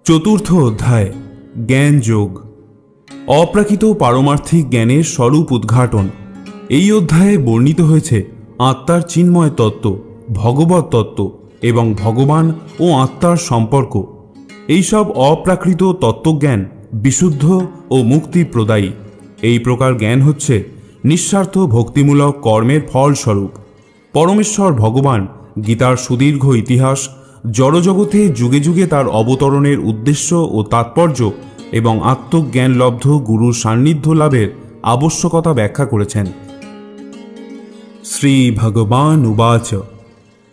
চতুর্থ অধ্যায় জ্ঞান যোগ। অপ্রাকৃত পারমার্থিক জ্ঞানের স্বরূপ উদ্ঘাটন। এই অধ্যায়ে বর্ণিত হয়েছে আত্মার চিন্ময় তত্ত্ব, ভগবত তত্ত্ব এবং ভগবান ও আত্মার সম্পর্ক। এইসব অপ্রাকৃত তত্ত্বজ্ঞান বিশুদ্ধ ও মুক্তি প্রদায়ী। এই প্রকার জ্ঞান হচ্ছে নিঃস্বার্থ ভক্তিমূলক কর্মের ফলস্বরূপ। পরমেশ্বর ভগবান গীতার সুদীর্ঘ ইতিহাস, জড়জগতে যুগে যুগে তার অবতরণের উদ্দেশ্য ও তাৎপর্য এবং আত্মজ্ঞানলব্ধ গুরুর সান্নিধ্য লাভের আবশ্যকতা ব্যাখ্যা করেছেন। শ্রী ভগবান উবাচ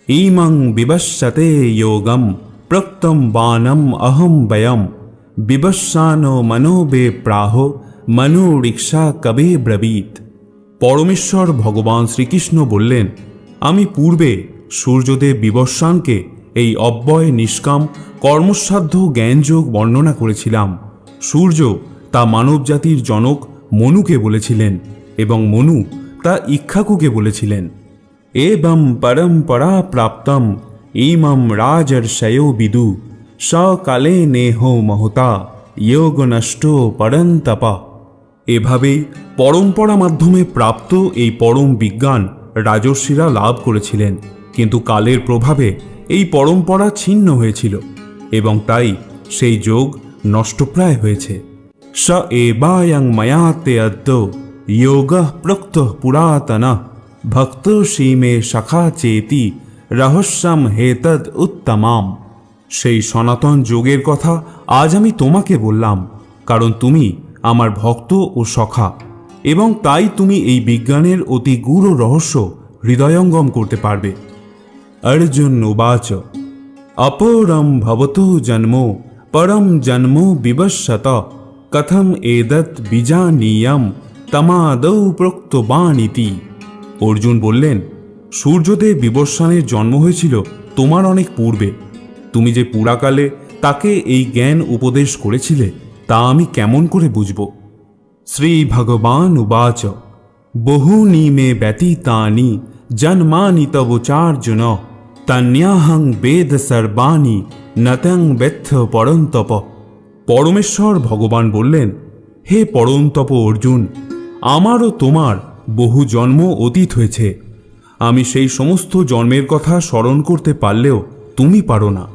ইমং বিবশ্যতে যোগম প্রক্তম বানম অহম বয়ম বিবস্বানো মনোবে প্রাহ মনোরিক্ষা কবে ব্রবীত। পরমেশ্বর ভগবান শ্রীকৃষ্ণ বললেন, আমি পূর্বে সূর্যদেব বিবস্বানকে এই অব্যয় নিষ্কাম কর্মসাধ্য জ্ঞানযোগ বর্ণনা করেছিলাম। সূর্য তা মানবজাতির জনক মনুকে বলেছিলেন এবং মনু তা ইক্ষ্বাকুকে বলেছিলেন। এবং পরম্পরা প্রাপ্তম ইমম রাজর্ষয়ো বিদু সকালে নেহ মহতা যোগ নষ্ট পরন্তপ। এভাবেই পরম্পরা মাধ্যমে প্রাপ্ত এই পরম বিজ্ঞান রাজর্ষিরা লাভ করেছিলেন, কিন্তু কালের প্রভাবে এই পরম্পরা ছিন্ন হয়েছিল এবং তাই সেই যোগ নষ্টপ্রায় হয়েছে। স এবায়ং ময়াতে অদ্য যোগঃ প্রক্তঃ পুরাতনঃ ভক্তোষি মে সখা চেতি রহস্যম হেতদ উত্তমাম। সেই সনাতন যোগের কথা আজ আমি তোমাকে বললাম, কারণ তুমি আমার ভক্ত ও সখা, এবং তাই তুমি এই বিজ্ঞানের অতি গূঢ় রহস্য হৃদয়ঙ্গম করতে পারবে। অর্জুন উবাচ অপরম ভবতো জন্মো পরম জন্মো বিবশ্যত কথম এদৎ বিজানীয়ম তমাদৌ প্রোক্তবানিতি। অর্জুন বললেন, সূর্যদেব বিবস্বানের জন্ম হয়েছিল তোমার অনেক পূর্বে। তুমি যে পুরাকালে তাকে এই জ্ঞান উপদেশ করেছিলে তা আমি কেমন করে বুঝব? শ্রী ভগবান উবাচ বহুনি মে ব্যতীতানি জন্মানি তব চার্জুন তন্যাহং বেদ সর্বাণি নতং বেত্থ পরন্তপ। পরমেশ্বর ভগবান বললেন, হে পরন্তপ অর্জুন, আমারও তোমার বহু জন্ম অতীত হয়েছে। আমি সেই সমস্ত জন্মের কথা স্মরণ করতে পারলেও তুমি পারো না।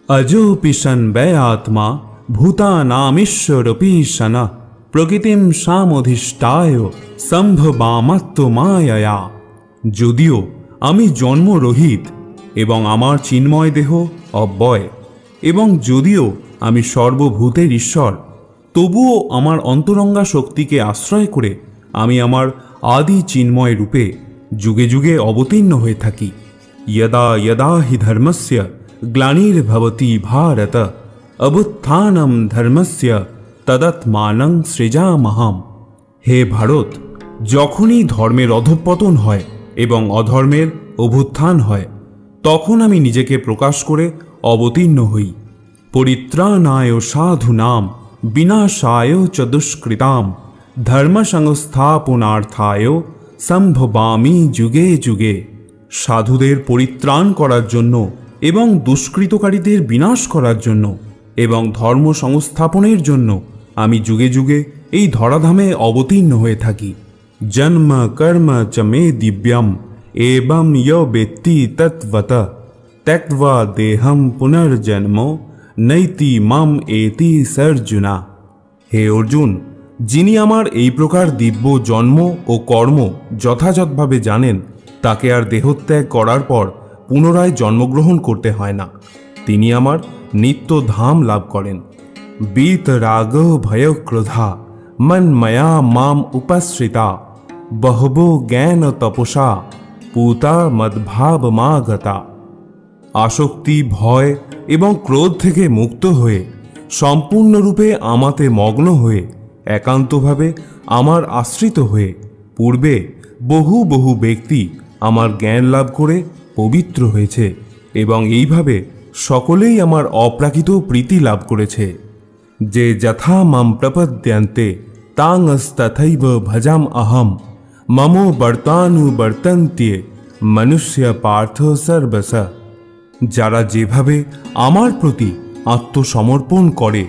অজোপি সন ব্যয়াত্মা ভূতানামীশ্বরপি সনা প্রকৃতিম সামধিষ্ঠায় সম্ভবামাত্মমায়য়া। যদিও আমি জন্মরহিত এবং আমার চিন্ময় দেহ অব্যয়, এবং যদিও আমি সর্বভূতের ঈশ্বর, তবুও আমার অন্তরঙ্গা শক্তিকে আশ্রয় করে আমি আমার আদি চিন্ময় রূপে যুগে যুগে অবতীর্ণ হয়ে থাকি। যদা যদা হি ধর্মস্য গ্লানির্ভবতি ভারত অভ্যুত্থানম ধর্মস্য তদাত্মানং সৃজামহম। হে ভারত, যখনই ধর্মের অধঃপতন হয় এবং অধর্মের অভ্যুত্থান হয়, তখন আমি নিজেকে প্রকাশ করে অবতীর্ণ হই। পরিত্রাণায় সাধূনাম বিনাশায় চ দুষ্কৃতাম ধর্ম সংস্থাপনার্থায় সম্ভবামি যুগে যুগে। সাধুদের পরিত্রাণ করার জন্য এবং দুষ্কৃতকারীদের বিনাশ করার জন্য এবং ধর্ম সংস্থাপনের জন্য আমি যুগে যুগে এই ধরাধামে অবতীর্ণ হয়ে থাকি। জন্ম কর্ম চ মে দিব্যম এবং য় বেত্তি তত্ত্বত ত্যক্ত্বা দেহম পুনর্জন্ম নৈতি মাম এতি সর্জুনা। হে অর্জুন, যিনি আমার এই প্রকার দিব্য জন্ম ও কর্ম যথাযথভাবে জানেন, তাকে আর দেহত্যাগ করার পর পুনরায় জন্মগ্রহণ করতে হয় না। তিনি আমার নিত্য ধাম লাভ করেন। বীত রাগ ভয় ক্রোধা মন্ময়া মাম উপশ্রিতা বহবো জ্ঞান তপসা পুতা মদ্ভাবমাগতা। আসক্তি, ভয় এবং ক্রোধ থেকে মুক্ত হয়ে সম্পূর্ণরূপে আমাতে মগ্ন হয়ে একান্তভাবে আমার আশ্রিত হয়ে পূর্বে বহু বহু ব্যক্তি আমার জ্ঞান লাভ করে পবিত্র হয়েছে, এবং এইভাবে সকলেই আমার অপ্রাকৃত প্রীতি লাভ করেছে। যে যথা মাম প্রপদ্যন্তে তাংস্তথৈব ভজাম অহম মম বর্তানুবর্তন্তে মনুষ্য পার্থ সর্বস। যারা যেভাবে আমার প্রতি আত্মসমর্পণ করে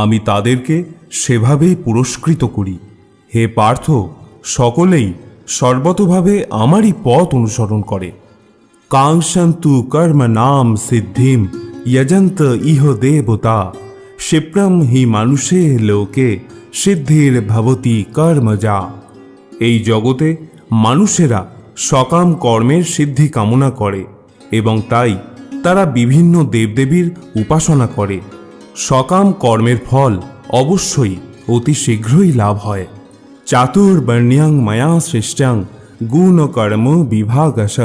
আমি তাদেরকে সেভাবেই পুরস্কৃত করি। হে পার্থ, সকলেই সর্বতভাবে আমারই পথ অনুসরণ করে। কাংশন্তু কর্ম নাম সিদ্ধিম যজন্ত ইহ দেবতা ক্ষিপ্রম হি মানুষে লোকে সিদ্ধির ভবতি কর্মজা। এই জগতে মানুষেরা সকাম কর্মের সিদ্ধি কামনা করে এবং তাই তারা বিভিন্ন দেবদেবীর উপাসনা করে। সকাম কর্মের ফল অবশ্যই অতি শীঘ্রই লাভ হয়। চাতুর্বর্ণ্যাং মায়া সৃষ্টাং গুণ কর্ম বিভাগশ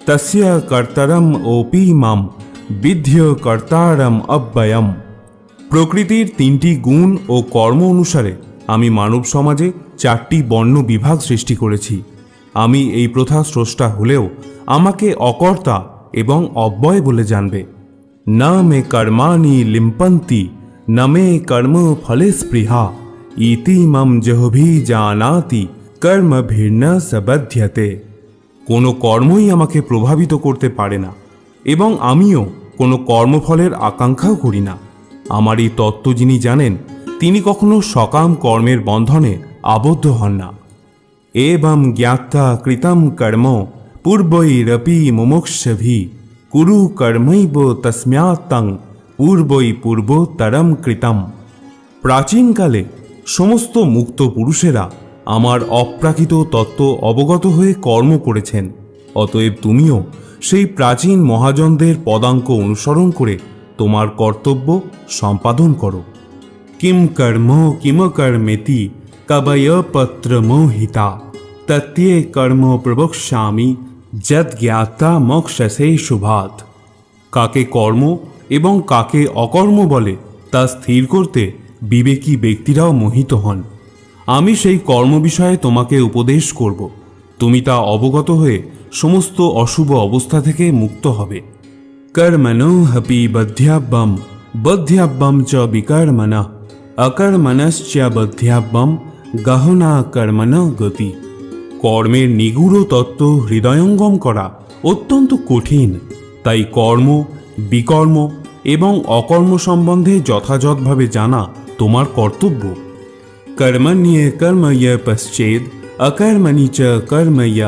তস্য কর্তারম ওপি মাম বিদ্য কর্তারম অব্যয়ম। প্রকৃতির 3টি গুণ ও কর্ম অনুসারে আমি মানব সমাজে 4টি বর্ণ বিভাগ সৃষ্টি করেছি। আমি এই প্রথা স্রষ্টা হলেও আমাকে অকর্তা এবং অব্যয় বলে জানবে। না মে কর্মাণি লিম্পন্তি না মে কর্ম ফলে স্পৃহা ইতি মম জহভি জানাতি কর্ম ভিন্ন সবধ্যতে। কোনো কর্মই আমাকে প্রভাবিত করতে পারে না এবং আমিও কোনো কর্মফলের আকাঙ্ক্ষাও করি না। আমার এই তত্ত্ব যিনি জানেন তিনি কখনো সকাম কর্মের বন্ধনে আবদ্ধ হন না। এবং জ্ঞাত্বা কৃতম কর্ম পূর্বৈরপি মুমুক্ষুভি কুরু কর্মৈব তস্মাত্তং পূর্বৈ পূর্বোত্তরম কৃতম। প্রাচীনকালে সমস্ত মুক্ত পুরুষেরা আমার অপ্রাকৃত তত্ত্ব অবগত হয়ে কর্ম করেছেন। অতএব তুমিও সেই প্রাচীন মহাজনদের পদাঙ্ক অনুসরণ করে তোমার কর্তব্য সম্পাদন করো। কিম কর্ম কিম কর্মেতি কবয় পত্র মোহিতা তত্যে কর্ম প্রবক্ষ্যামি যদ জ্ঞাতা মোক্ষসে শুভাৎ। কাকে কর্ম এবং কাকে অকর্ম বলে তা স্থির করতে বিবেকী ব্যক্তিরাও মোহিত হন। আমি সেই কর্ম বিষয়ে তোমাকে উপদেশ করব। তুমি তা অবগত হয়ে সমস্ত অশুভ অবস্থা থেকে মুক্ত হবে। কর্মণো হপি বধ্যাব্যম বধ্যাব্যম চ বিকর্মণঃ অকর্মণশ্চ বধ্যাব্যম গহনা কর্মণ গতি। কর্মের নিগূঢ় তত্ত্ব হৃদয়ঙ্গম করা অত্যন্ত কঠিন, তাই কর্ম, বিকর্ম এবং অকর্ম সম্বন্ধে যথাযথভাবে জানা তোমার কর্তব্য। কর্মণ্যে কর্ময় পশ্চেদ অকর্মণি চ কর্ময়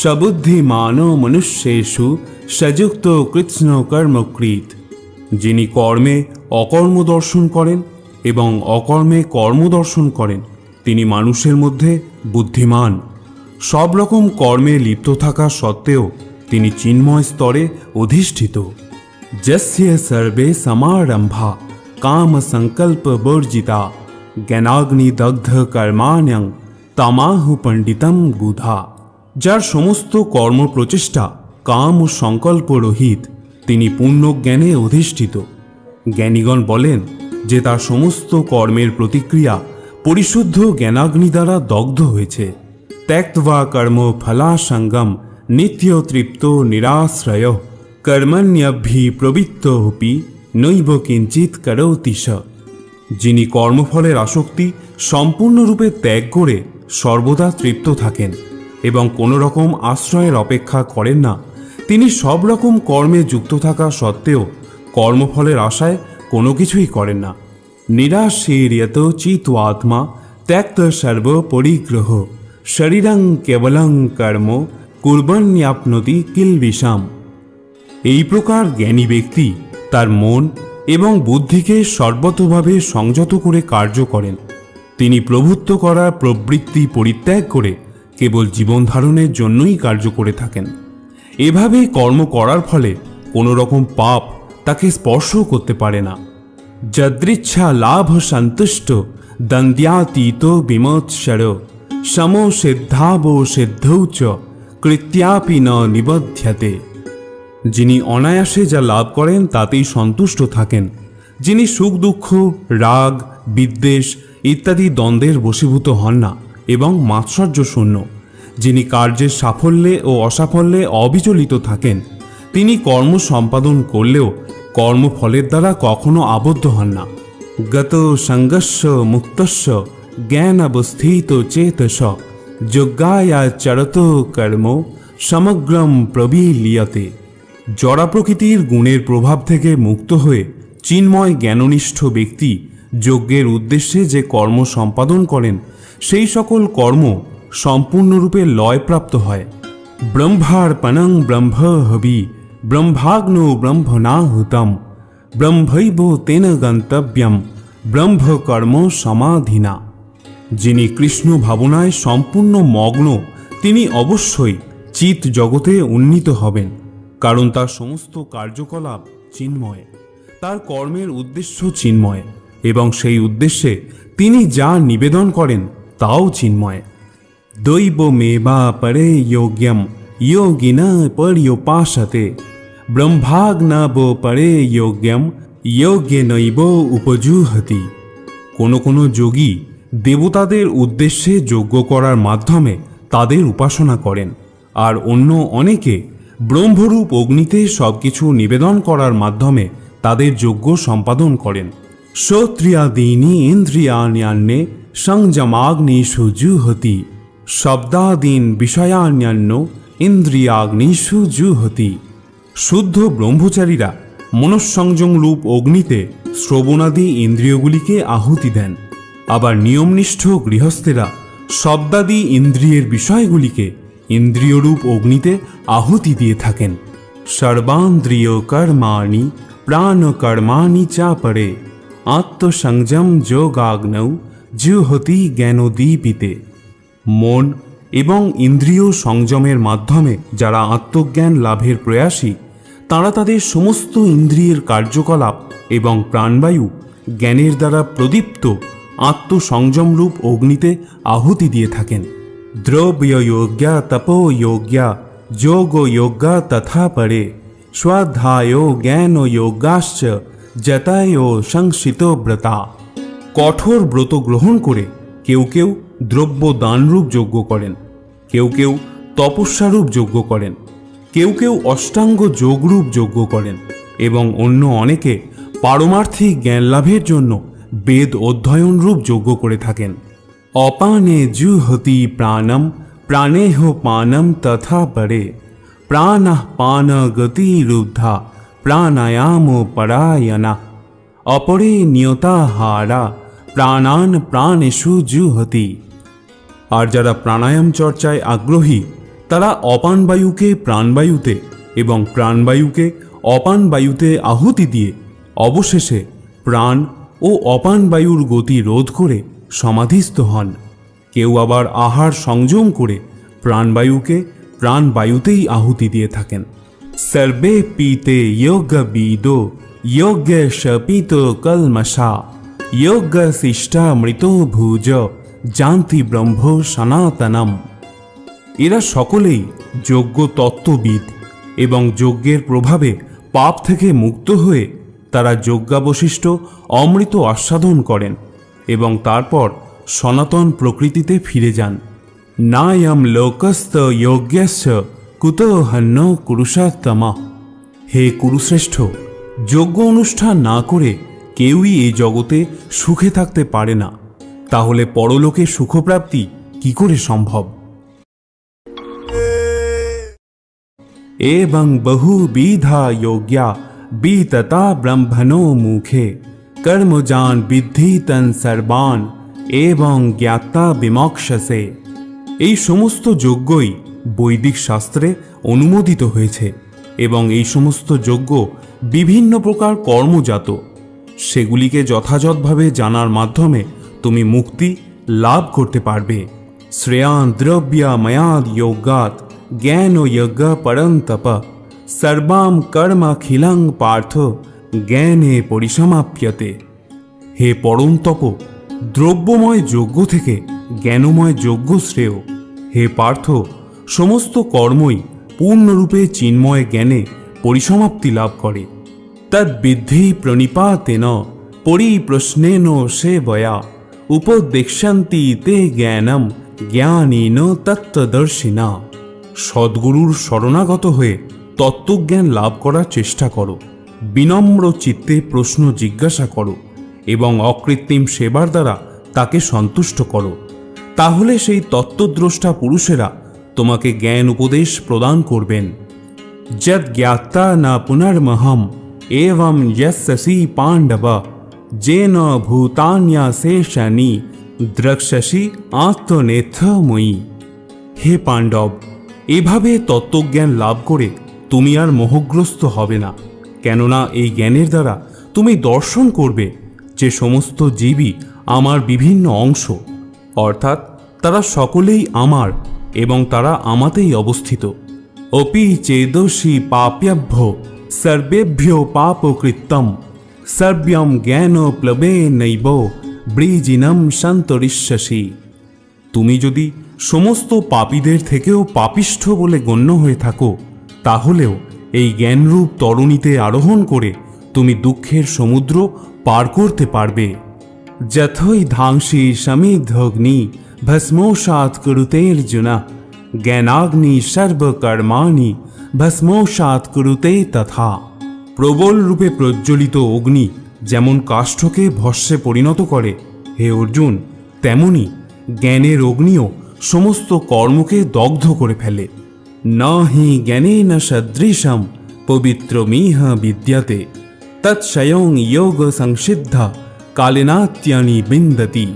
সবুদ্ধিমানো মনুষ্যেষু সযুক্ত কৃৎস্ন কর্মকৃৎ। যিনি কর্মে অকর্ম দর্শন করেন এবং অকর্মে কর্ম দর্শন করেন তিনি মানুষের মধ্যে বুদ্ধিমান। সব রকম কর্মে লিপ্ত থাকা সত্ত্বেও তিনি চিন্ময় স্তরে অধিষ্ঠিত। যস্য সর্বে সমারম্ভা কাম সংকল্প বর্জিতা জ্ঞানাগ্নি দগ্ধ কর্মাণ্যং তামাহু পণ্ডিতম বুধা। যার সমস্ত কর্ম প্রচেষ্টা কাম ও সংকল্প রহিত তিনি পূর্ণ জ্ঞানে অধিষ্ঠিত। জ্ঞানীগণ বলেন যে তার সমস্ত কর্মের প্রতিক্রিয়া পরিশুদ্ধ জ্ঞানাগ্নি দ্বারা দগ্ধ হয়েছে। ত্যক্ত্বা কর্ম ফলাসঙ্গম নিত্য তৃপ্ত নিরাশ্রয় কর্মণ্যভি প্রবৃত্তোপি নৈব কিঞ্চিৎ করোতি স। যিনি কর্মফলের আসক্তি সম্পূর্ণরূপে ত্যাগ করে সর্বদা তৃপ্ত থাকেন এবং কোনো রকম আশ্রয়ের অপেক্ষা করেন না, তিনি সব রকম কর্মে যুক্ত থাকা সত্ত্বেও কর্মফলের আশায় কোনো কিছুই করেন না। নিরাশীর্যত চিত্ত্বাত্মা ত্যক্ত সর্ব পরিগ্রহ শরীরং কেবলং কর্ম কুর্বন্যাপ্নতি কিলবিষাম। এই প্রকার জ্ঞানী ব্যক্তি তার মন এবং বুদ্ধিকে সর্বতোভাবে সংযত করে কার্য করেন। তিনি প্রভুত্ব করার প্রবৃত্তি পরিত্যাগ করে কেবল জীবন ধারণের জন্যই কার্য করে থাকেন। এভাবে কর্ম করার ফলে কোনো রকম পাপ তাকে স্পর্শ করতে পারে না। যদৃচ্ছা লাভ সন্তুষ্ট দন্দ্যাতীত বিমোৎসর সমো সিদ্ধাব সিদ্ধৌ চ কৃত্যাপি ন নিবধ্যতে। যিনি অনায়াসে যা লাভ করেন তাতেই সন্তুষ্ট থাকেন, যিনি সুখ দুঃখ রাগ বিদ্বেষ ইত্যাদি দ্বন্দ্বের বশীভূত হন না এবং মাৎসর্য শূন্য, যিনি কার্যের সাফল্যে ও অসাফল্যে অবিচলিত থাকেন, তিনি কর্ম সম্পাদন করলেও কর্মফলের দ্বারা কখনো আবদ্ধ হন না। গত সঙ্গস্য মুক্তস্য জ্ঞান অবস্থিত চেতস যজ্ঞায়া চরত কর্ম সমগ্রম প্রবিলীয়তে। জড়া প্রকৃতির গুণের প্রভাব থেকে মুক্ত হয়ে চিন্ময় জ্ঞাননিষ্ঠ ব্যক্তি যজ্ঞের উদ্দেশ্যে যে কর্ম সম্পাদন করেন সেই সকল কর্ম সম্পূর্ণরূপে লয়প্রাপ্ত হয়। ব্রহ্মার্পণং ব্রহ্ম হবি ব্রহ্মাগ্নো ব্রহ্মণাহুতম ব্রহ্মৈব তেন গন্তব্যম ব্রহ্মকর্ম সমাধিনা। যিনি কৃষ্ণ ভাবনায় সম্পূর্ণ মগ্ন তিনি অবশ্যই চিৎ জগতে উন্নীত হবেন, কারণ তার সমস্ত কার্যকলাপ চিন্ময়, তার কর্মের উদ্দেশ্য চিন্ময় এবং সেই উদ্দেশ্যে তিনি যা নিবেদন করেন তাও চিন্ময়। দৈবমেবা পরে যোগ্যম যোগিনা পর্যুপাসতে ব্রহ্মাগ্নব পরে যোগ্যম যোগ্যেনৈব উপজুহতি। কোনো যোগী দেবতাদের উদ্দেশ্যে যজ্ঞ করার মাধ্যমে তাদের উপাসনা করেন, আর অন্য অনেকে ব্রহ্মরূপ অগ্নিতে সবকিছু নিবেদন করার মাধ্যমে তাদের যজ্ঞ সম্পাদন করেন। শ্রোত্রিয়াদীনি ইন্দ্রিয়াণ্যে সংযমাগ্নিষু জুহতি শব্দাদীন বিষয়ান্যান্য ইন্দ্রিয়াগ্নিষু জুহতি। শুদ্ধ ব্রহ্মচারীরা মনঃসংযম রূপ অগ্নিতে শ্রবণাদি ইন্দ্রিয়গুলিকে আহুতি দেন, আবার নিয়মনিষ্ঠ গৃহস্থেরা শব্দাদি ইন্দ্রিয়ের বিষয়গুলিকে ইন্দ্রিয়রূপ অগ্নিতে আহুতি দিয়ে থাকেন। সর্বান্দ্রিয় কর্মাণি প্রাণকর্মাণি চাপরে আত্মসংযম যোগাগ্নৌ জুহতি জ্ঞানোদ্দীপিতে। মন এবং ইন্দ্রিয় সংযমের মাধ্যমে যারা আত্মজ্ঞান লাভের প্রয়াসী তারা তাদের সমস্ত ইন্দ্রিয়ের কার্যকলাপ এবং প্রাণবায়ু জ্ঞানের দ্বারা প্রদীপ্ত আত্মসংযমরূপ অগ্নিতে আহুতি দিয়ে থাকেন। দ্রব্যযোগ্যা তপোযোগ্যা যোগযোগ্যা তথা পরে স্বাধ্যায় জ্ঞানযোগাশ্চ যতায় সংসিত ব্রতা। কঠোর ব্রত গ্রহণ করে কেউ কেউ দ্রব্য দানরূপ যজ্ঞ করেন, কেউ কেউ তপস্যারূপ যজ্ঞ করেন, কেউ কেউ অষ্টাঙ্গ যোগরূপ যজ্ঞ করেন এবং অন্য অনেকে পারমার্থিক জ্ঞান লাভের জন্য বেদ অধ্যয়নরূপ যজ্ঞ করে থাকেন। অপানে জুহতি প্রাণম প্রাণেহ পানম তথা পরে প্রাণঃ পান গতিরুদ্ধা প্রাণায়াম পরায়ণা অপরে নিয়তাহারা প্রাণান প্রাণেষু জুহতি। আর যারা প্রাণায়াম চর্চায় আগ্রহী তারা অপানবায়ুকে প্রাণবায়ুতে এবং প্রাণবায়ুকে অপানবায়ুতে আহুতি দিয়ে অবশেষে প্রাণ ও অপানবায়ুর গতি রোধ করে সমাধিস্থ হন। কেউ আবার আহার সংযম করে প্রাণবায়ুকে প্রাণবায়ুতেই আহুতি দিয়ে থাকেন। সর্বে পীতে যোগবিদো যোগ্য শপিত কলমশা যোগ্য শিষ্টা মৃত ভুজ জান্তি ব্রহ্ম সনাতনম। এরা সকলেই যোগ্য তত্ত্ববিদ এবং যজ্ঞের প্রভাবে পাপ থেকে মুক্ত হয়ে তারা যজ্ঞাবশিষ্ট অমৃত আস্বাদন করেন এবং তারপর সনাতন প্রকৃতিতে ফিরে যান। নায়ম লোকস্থ যোগ্যস্য কুতো হন্য কুরুষোত্তম। হে কুরুশ্রেষ্ঠ, যজ্ঞ অনুষ্ঠান না করে কেউই এই জগতে সুখে থাকতে পারে না, তাহলে পরলোকে সুখপ্রাপ্তি কি করে সম্ভব? এবং বহুবিধা যোগ্যা বিততা ব্রহ্মণো মুখে কর্মজান বিদ্ধি তন সর্বান এবং জ্ঞাতা বিমোক্ষসে। এই সমস্ত যজ্ঞই বৈদিক শাস্ত্রে অনুমোদিত হয়েছে এবং এই সমস্ত যজ্ঞ বিভিন্ন প্রকার কর্মজাত। সেগুলিকে যথাযথভাবে জানার মাধ্যমে তুমি মুক্তি লাভ করতে পারবে। শ্রেয়ান দ্রব্যময়াদ যোগাত জ্ঞান যজ্ঞ পরন্তপ সর্বাম কর্মাখিলং পার্থ জ্ঞানে পরিসমাপ্যতে। হে পরম তপ, দ্রব্যময় যজ্ঞ থেকে জ্ঞানময় যজ্ঞ শ্রেয়। হে পার্থ, সমস্ত কর্মই পূর্ণরূপে চিন্ময় জ্ঞানে পরিসমাপ্তি লাভ করে। তদ্বিদ্ধি প্রণিপাতেন পরিপ্রশ্নেন সেবয়া উপদেক্ষ্যন্তি তে জ্ঞানম জ্ঞানীন তত্ত্বদর্শিনা। সদ্গুরুর শরণাগত হয়ে তত্ত্বজ্ঞান লাভ করার চেষ্টা করো, বিনম্র চিত্তে প্রশ্ন জিজ্ঞাসা করো এবং অকৃত্রিম সেবার দ্বারা তাকে সন্তুষ্ট করো। তাহলে সেই তত্ত্বদ্রষ্টা পুরুষেরা তোমাকে জ্ঞান উপদেশ প্রদান করবেন। যদ জ্ঞাতা না পুনর্মহম एवं यस्सि पांडव जेन भूतान्याशेषानि द्रक्ष्यसि आत्मनेथमयी। হে পাণ্ডব, এভাবে তত্ত্বজ্ঞান লাভ করে তুমি আর মোহগ্রস্ত হবে না, কেননা এই জ্ঞানের দ্বারা তুমি দর্শন করবে যে সমস্ত জীবই আমার বিভিন্ন অংশ, অর্থাৎ তারা সকলেই আমার এবং তারা আমাতেই অবস্থিত। অপি চেদোষি পাপ্যাভ্য সর্বেভ্যো পাপকৃত্যম সর্ব্যম জ্ঞান প্লবে নৈব বৃজিনম সন্তরিষ্যসি। তুমি যদি সমস্ত পাপীদের থেকেও পাপিষ্ঠ বলে গণ্য হয়ে থাকো, তাহলেও এই জ্ঞানরূপ তরণীতে আরোহণ করে তুমি দুঃখের সমুদ্র পার করতে পারবে। যথৈ ধাংসি সমিদ্ধগ্নি ভস্মোষাৎ কুরুতের্জুনা জ্ঞানাগ্নি সর্বকর্মাণি ভস্মোষাৎ কুরুতে তথা। প্রবল রূপে প্রজ্বলিত অগ্নি যেমন কাষ্ঠকে ভস্মে পরিণত করে, হে অর্জুন, তেমনি জ্ঞানের অগ্নিও সমস্ত কর্মকে দগ্ধ করে ফেলে। ন হি জ্ঞানেন সদৃশম পবিত্রমিহ বিদ্যতে তৎস্বয়ং যোগ সংসিদ্ধা কালেনাত্যানি বিন্দতি।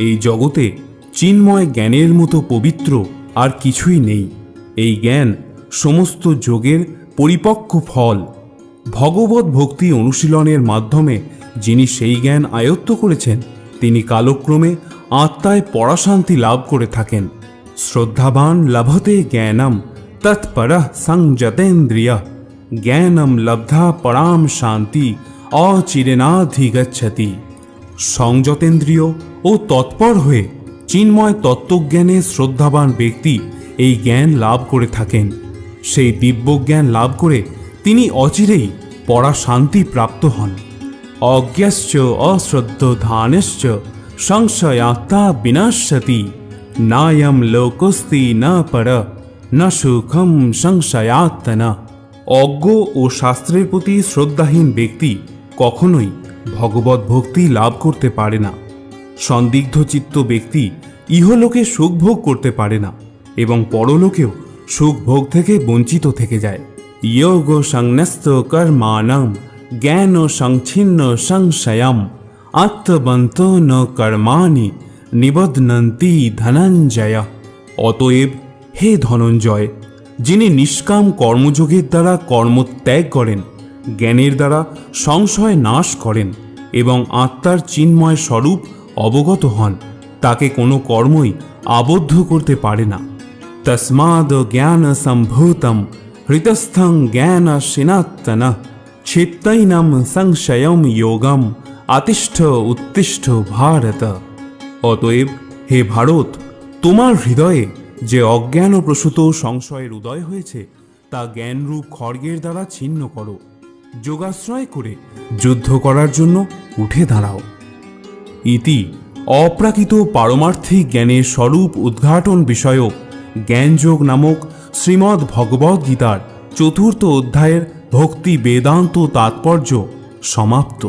এই জগতে চিন্ময় জ্ঞানের মতো পবিত্র আর কিছুই নেই। এই জ্ঞান সমস্ত যোগের পরিপক্ক ফল। ভগবত ভক্তি অনুশীলনের মাধ্যমে যিনি সেই জ্ঞান আয়ত্ত করেছেন, তিনি কালক্রমে আত্মায় পরাশান্তি লাভ করে থাকেন। শ্রদ্ধাবান লভতে জ্ঞানম তৎপরঃ সংযতেন্দ্রিয় জ্ঞানম লব্ধা পরাম শান্তি অচিরেনাধিগচ্ছতি। সংযতেন্দ্রিয় ও তৎপর হয়ে চিন্ময় তত্ত্বজ্ঞানে শ্রদ্ধাবান ব্যক্তি এই জ্ঞান লাভ করে থাকেন। সেই দিব্যজ্ঞান লাভ করে তিনি অচিরেই পরাশান্তি প্রাপ্ত হন। অজ্ঞশ্চ অশ্রদ্ধধানশ্চ সংশয়াত্মা বিনাশ্যতি নায়ম লোকস্তি না পর ন সুখম সংশয়াত্মনা। অজ্ঞ ও শাস্ত্রের প্রতি শ্রদ্ধাহীন ব্যক্তি কখনোই ভগবত ভক্তি লাভ করতে পারে না। সন্দিগ্ধ চিত্ত ব্যক্তি ইহলোকে সুখ ভোগ করতে পারে না এবং পরলোকেও সুখ ভোগ থেকে বঞ্চিত থেকে যায়। যোগ সংন্যস্ত কর্মাণং জ্ঞান সংচ্ছিন্ন সংশয়ম আত্মবন্ত ন কর্মাণি নিবধ্নন্তি ধনঞ্জয়। অতএব হে ধনঞ্জয়, যিনি নিষ্কাম কর্মযোগের দ্বারা কর্মত্যাগ করেন, জ্ঞানের দ্বারা সংশয় নাশ করেন এবং আত্মার চিন্ময় স্বরূপ অবগত হন, তাকে কোনো কর্মই আবদ্ধ করতে পারে না। তস্মাদ জ্ঞান সম্ভূতম হৃতস্থং জ্ঞান সিনাত্তন চিত্তৈনম সংশয়ম যোগম আতিষ্ঠ উত্তিষ্ঠ ভারত। অতএব হে ভারত, তোমার হৃদয়ে যে অজ্ঞানপ্রসূত সংশয়ের উদয় হয়েছে, তা জ্ঞানরূপ খড়গের দ্বারা ছিন্ন করো। যোগাশ্রয় করে যুদ্ধ করার জন্য উঠে দাঁড়াও। ইতি অপ্রাকৃত পারমার্থিক জ্ঞানের স্বরূপ উদ্ঘাটন বিষয়ক জ্ঞানযোগ নামক শ্রীমদ্ ভগবদ্ গীতার ৪র্থ অধ্যায়ের ভক্তি বেদান্ত তাৎপর্য সমাপ্ত।